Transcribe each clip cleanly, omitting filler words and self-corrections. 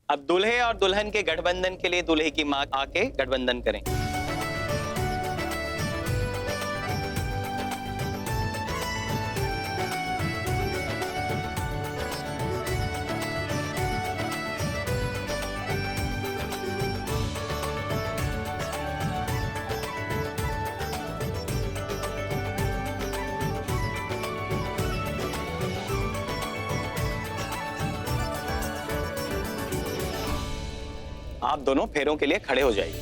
अब दूल्हे और दुल्हन के गठबंधन के लिए दूल्हे की मां आके गठबंधन करें। आप दोनों फेरों के लिए खड़े हो जाइए।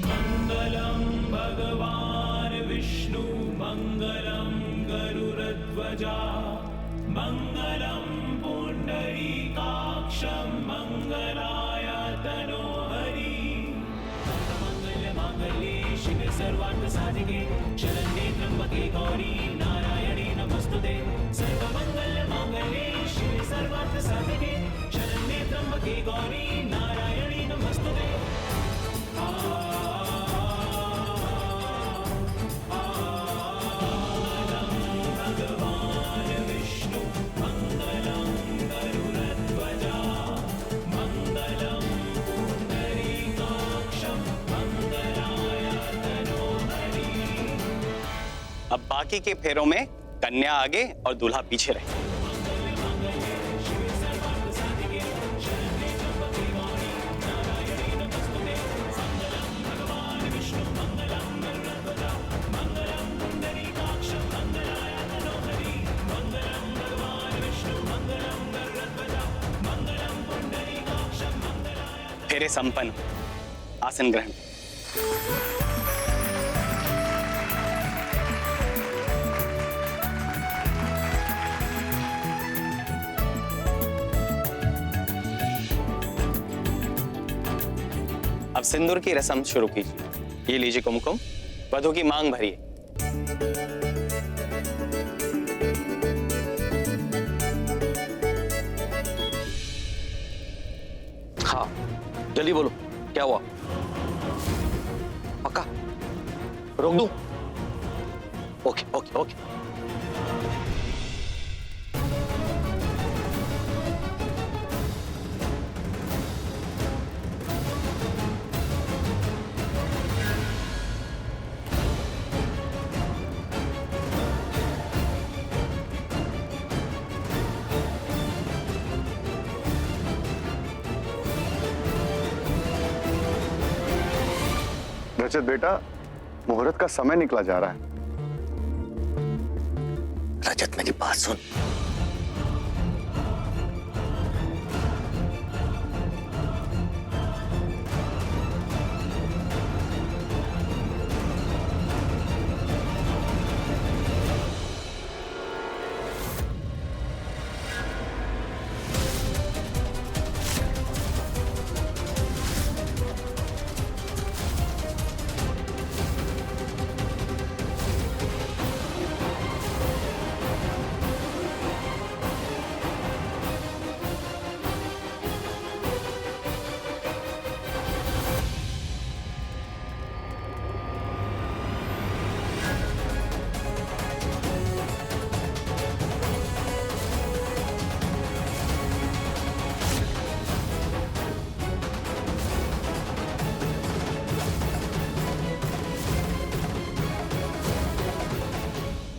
मंगलम भगवान विष्णु मंगलम गरुड़ध्वजा मंगलम पुंडरीकाक्षं मंगलाय तनोहरि मंगल मांगल्ये शिवे सर्वार्थ साधिके शरण्ये त्र्यंबके गौरी नारायणी नमस्तुते सर्वमंगल मांगल्ये शिवे सर्वार्थ साधिके शरण्ये त्र्यंबके गौरी नारायणी नमस्तुते। भगवान विष्णु मंगलम गरुड़ध्वजा मंगलम पुंडरीकाक्षं मंगलाय तनोहरि। अब बाकी के फेरों में कन्या आगे और दूल्हा पीछे रहे। फेरे संपन्न, आसन ग्रहण। अब सिंदूर की रस्म शुरू कीजिए। ये लीजिए कुमकुम, वधू की मांग भरिए। हाँ, जल्दी बोलो, क्या हुआ? पक्का? रोक दूं? Okay okay okay. रजत बेटा, मुहूर्त का समय निकला जा रहा है। रजत, मेरी बात सुन।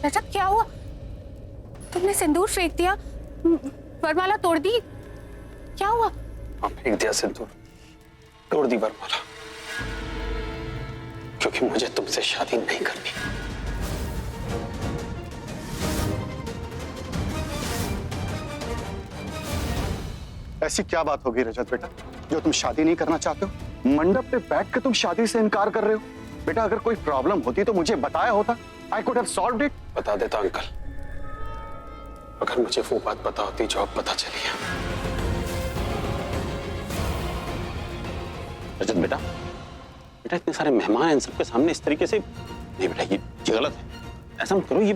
रजत, क्या हुआ? तुमने सिंदूर फेंक दिया, वरमाला तोड़ दी, क्या हुआ? हाँ, फेंक दिया सिंदूर, तोड़ दी वरमाला, क्योंकि मुझे तुमसे शादी नहीं करनी। ऐसी क्या बात होगी रजत बेटा जो तुम शादी नहीं करना चाहते हो? मंडप पे बैठ के तुम शादी से इनकार कर रहे हो? बेटा, अगर कोई प्रॉब्लम होती तो मुझे बताया होता। I could have solved it. बता देता अंकल, अगर मुझे वो बात पता होती जो अब पता चली है। रजत बेटा, बेटा इतने सारे मेहमान हैं, इन सबके सामने इस तरीके से नहीं बेटा, ये गलत है। ऐसा मत करो। ये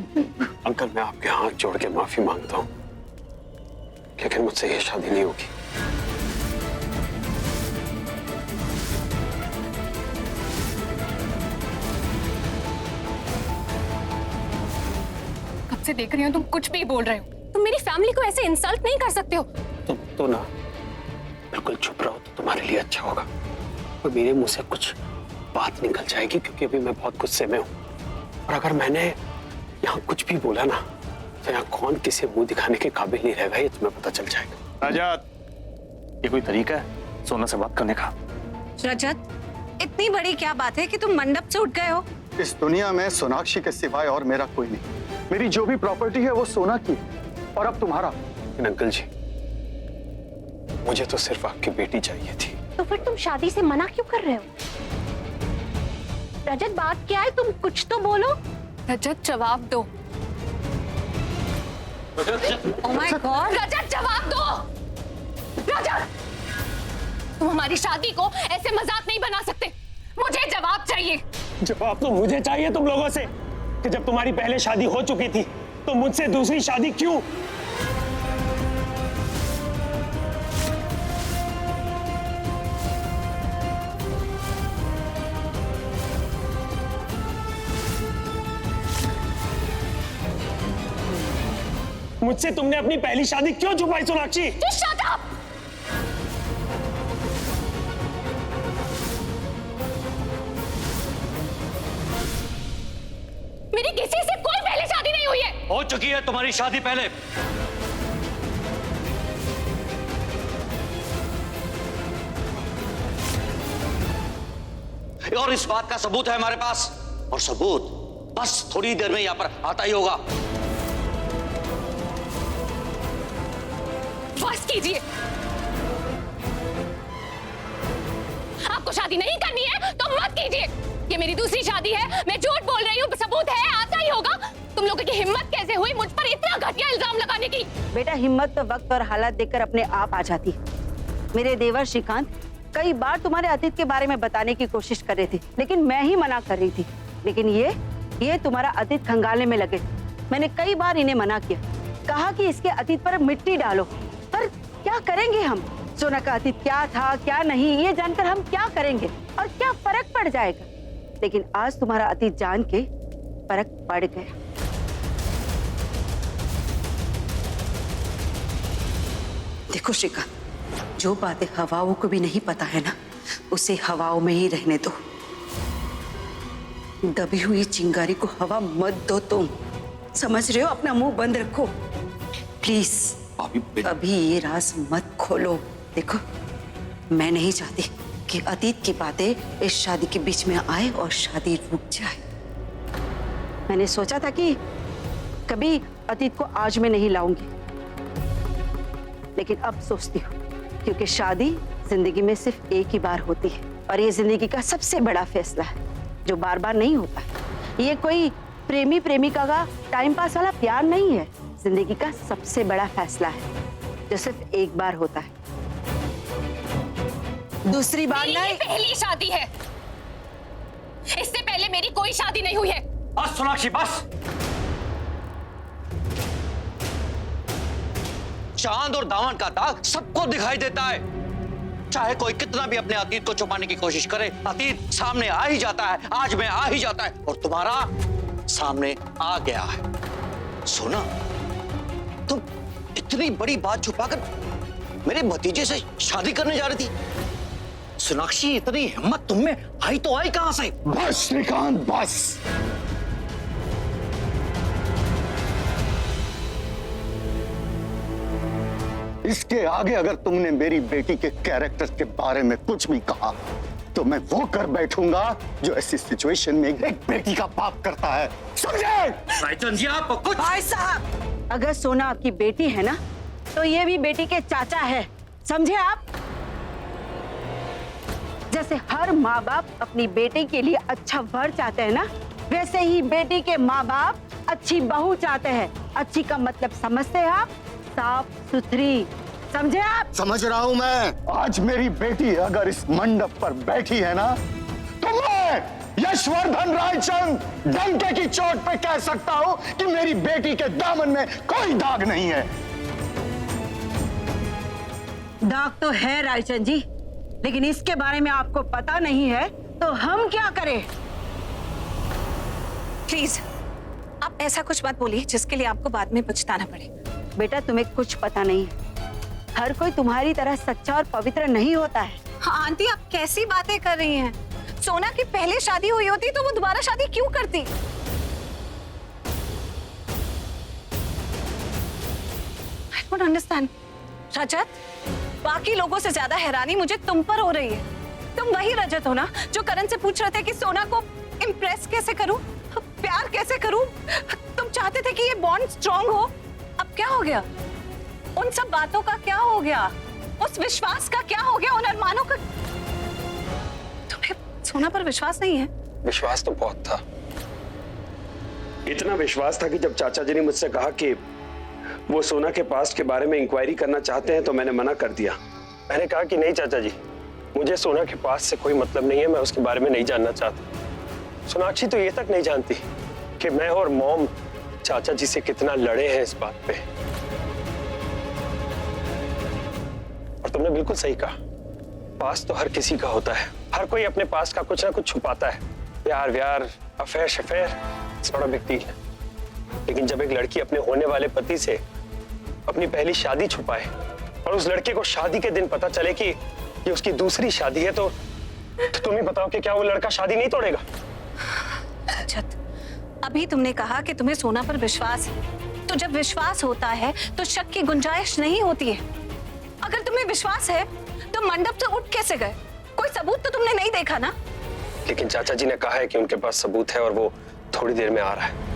अंकल, मैं आपके हाथ जोड़ के माफी मांगता हूँ, लेकिन मुझसे ये शादी नहीं होगी। कब से देख रही हूँ तुम कुछ भी बोल रहे हो। तुम मेरी फैमिली को ऐसे इंसल्ट नहीं कर सकते हो। तुम तो ना बिल्कुल चुप रहो तो तुम्हारे लिए अच्छा होगा। और मेरे मुंह से कुछ बात निकल जाएगी क्योंकि अभी मैं बहुत गुस्से में हूँ। और अगर मैंने यहाँ कुछ भी बोला ना तो यहाँ कौन किसे मुंह दिखाने के काबिल नहीं रहेगा, ये तुम्हें पता चल जाएगा। रजत, ये कोई तरीका है सोना से बात करने का? रजत, इतनी बड़ी क्या बात है कि तुम मंडप से उठ गए हो? इस दुनिया में सोनाक्षी के सिवाय और मेरा कोई नहीं। मेरी जो भी प्रॉपर्टी है वो सोना की है और अब तुम्हारा। लेकिन अंकल जी, मुझे तो सिर्फ आपकी बेटी चाहिए थी। तो फिर तुम शादी से मना क्यों कर रहे हो? रजत, बात क्या है? तुम कुछ तो बोलो। रजत, जवाब दो। Oh my God! रजत, जवाब दो। रजत, तुम हमारी शादी को ऐसे मजाक नहीं बना सकते। मुझे जवाब चाहिए। जवाब तो मुझे चाहिए तुम लोगों से कि जब तुम्हारी पहले शादी हो चुकी थी तो मुझसे दूसरी शादी क्यों? मुझसे तुमने अपनी पहली शादी क्यों छुपाई सोनाक्षी? Just shut up! मेरी किसी से कोई पहले शादी नहीं हुई है। हो चुकी है तुम्हारी शादी पहले। और इस बात का सबूत है हमारे पास, और सबूत बस थोड़ी देर में यहां पर आता ही होगा। बस कीजिए। आपको शादी नहीं करनी है तो मत कीजिए। ये मेरी दूसरी शादी है, मैं झूठ बोल रही हूँ, सबूत है, आता ही होगा। तुम लोगों की हिम्मत कैसे हुई मुझ पर इतना घटिया इल्जाम लगाने की? बेटा, हिम्मत तो वक्त और हालात देखकर अपने आप आ जाती है। मेरे देवर श्रीकांत कई बार तुम्हारे अतीत के बारे में बताने की कोशिश कर रहे थे, लेकिन मैं ही मना कर रही थी। लेकिन ये तुम्हारा अतीत खंगालने में लगे। मैंने कई बार इन्हें मना किया, कहा कि इसके अतीत पर मिट्टी डालो, पर क्या करेंगे हम? सोना का अतीत क्या था क्या नहीं, ये जानकर हम क्या करेंगे और क्या फर्क पड़ जाएगा? लेकिन आज तुम्हारा अतीत जान के फर्क पड़ गया। देखो श्रीकांत, जो बातें हवाओं को भी नहीं पता है ना, उसे हवाओं में ही रहने दो। दबी हुई चिंगारी को हवा मत दो तुम, समझ रहे हो? अपना मुंह बंद रखो प्लीज। अभी ये राज मत खोलो। देखो, मैं नहीं चाहती कि अतीत की बातें इस शादी के बीच में आए और शादी रुक जाए। मैंने सोचा था कि कभी अतीत को आज मैं नहीं लाऊंगी, लेकिन अब सोचती हूँ, क्योंकि शादी जिंदगी में सिर्फ एक ही बार होती है और ये जिंदगी का सबसे बड़ा फैसला है जो बार बार नहीं होता है। ये कोई प्रेमी प्रेमिका का टाइम पास वाला प्यार नहीं है, जिंदगी का सबसे बड़ा फैसला है जो सिर्फ एक बार होता है, दूसरी बार मेरी नहीं। ये पहली शादी है, इससे पहले मेरी कोई शादी नहीं हुई है। बस सोनाक्षी, बस। चांद और दामन का दाग सबको दिखाई देता है। चाहे कोई कितना भी अपने अतीत को छुपाने की कोशिश करे, अतीत सामने आ ही जाता है, आज में आ ही जाता है, और तुम्हारा सामने आ गया है। सोना, तुम इतनी बड़ी बात छुपाकर मेरे भतीजे से शादी करने जा रही थी। सोनाक्षी, इतनी हिम्मत तुम में आई तो आई कहां से? बस श्रीकांत, बस। इसके आगे अगर तुमने मेरी बेटी के कैरेक्टर के बारे में कुछ भी कहा तो मैं वो कर बैठूंगा जो ऐसी सिचुएशन में एक बेटी का बाप करता है, समझे? रायचंद जी, आप कुछ। भाई साहब, अगर सोना आपकी बेटी है ना, तो ये भी बेटी के चाचा है, समझे आप? जैसे हर माँ बाप अपनी बेटी के लिए अच्छा वर चाहते हैं ना, वैसे ही बेटी के माँ बाप अच्छी बहू चाहते हैं। अच्छी का मतलब समझते हैं आप? साफ सुथरी, समझे आप? समझ रहा हूं मैं। आज मेरी बेटी अगर इस मंडप पर बैठी है ना, तो मैं यशवर्धन रायचंद डंके की चोट पे कह सकता हूं कि मेरी बेटी के दामन में कोई दाग नहीं है। दाग तो है रायचंद जी, लेकिन इसके बारे में आपको पता नहीं है, तो हम क्या करें? प्लीज, आप ऐसा कुछ मत बोलिए जिसके लिए आपको बाद में पछताना पड़े। बेटा तुम्हें कुछ पता नहीं है। हर कोई तुम्हारी तरह सच्चा और पवित्र नहीं होता है। हाँ आंटी, आप कैसी बातें कर रही हैं? सोना की पहले शादी हुई होती तो वो दोबारा शादी क्यों करती? I don't understand. रजत, बाकी लोगों से ज्यादा हैरानी मुझे तुम पर हो रही है। तुम वही रजत हो ना जो करण से पूछ रहे थे कि सोना को इम्प्रेस कैसे करूं, प्यार कैसे करूं? तुम चाहते थे कि ये बॉन्ड स्ट्रांग हो। अब क्या हो गया? उन सब बातों का क्या हो गया? उस विश्वास का क्या हो गया? उन अरमानों का? तुम्हें सोना पर विश्वास नहीं है? विश्वास तो बहुत था। इतना विश्वास था कि जब चाचा जी ने मुझसे कहा कि वो सोना के पास्ट के बारे में इंक्वायरी करना चाहते हैं तो मैंने मना कर दिया। मैंने कहा कि नहीं चाचा जी, मुझे सोना के पास्ट से कोई मतलब नहीं है, मैं उसके बारे में नहीं जानना चाहता। सोनाक्षी तो ये तक नहीं जानती कि मैं और मॉम चाचा जी से कितना लड़े हैं इस बात पे। और तुमने बिल्कुल सही कहा, पास्ट तो हर किसी का होता है। हर कोई अपने पास्ट का कुछ ना कुछ छुपाता है। प्यार व्यार, अफेयर शफेयर, थोड़ा बिग डील है। लेकिन जब एक लड़की अपने होने वाले पति से अपनी पहली शादी छुपाए और उस लड़के को शादी के दिन पता चले कि ये उसकी दूसरी शादी है, तो तुम ही बताओ कि क्या वो लड़का शादी नहीं तोड़ेगा? रजत, अभी तुमने कहा कि तुम्हें सोना पर विश्वास है, तो जब विश्वास होता है तो शक की गुंजाइश नहीं होती है। अगर तुम्हें विश्वास है तो मंडप से उठ कैसे गए? कोई सबूत तो तुमने नहीं देखा ना? लेकिन चाचा जी ने कहा है कि उनके पास सबूत है और वो थोड़ी देर में आ रहा है।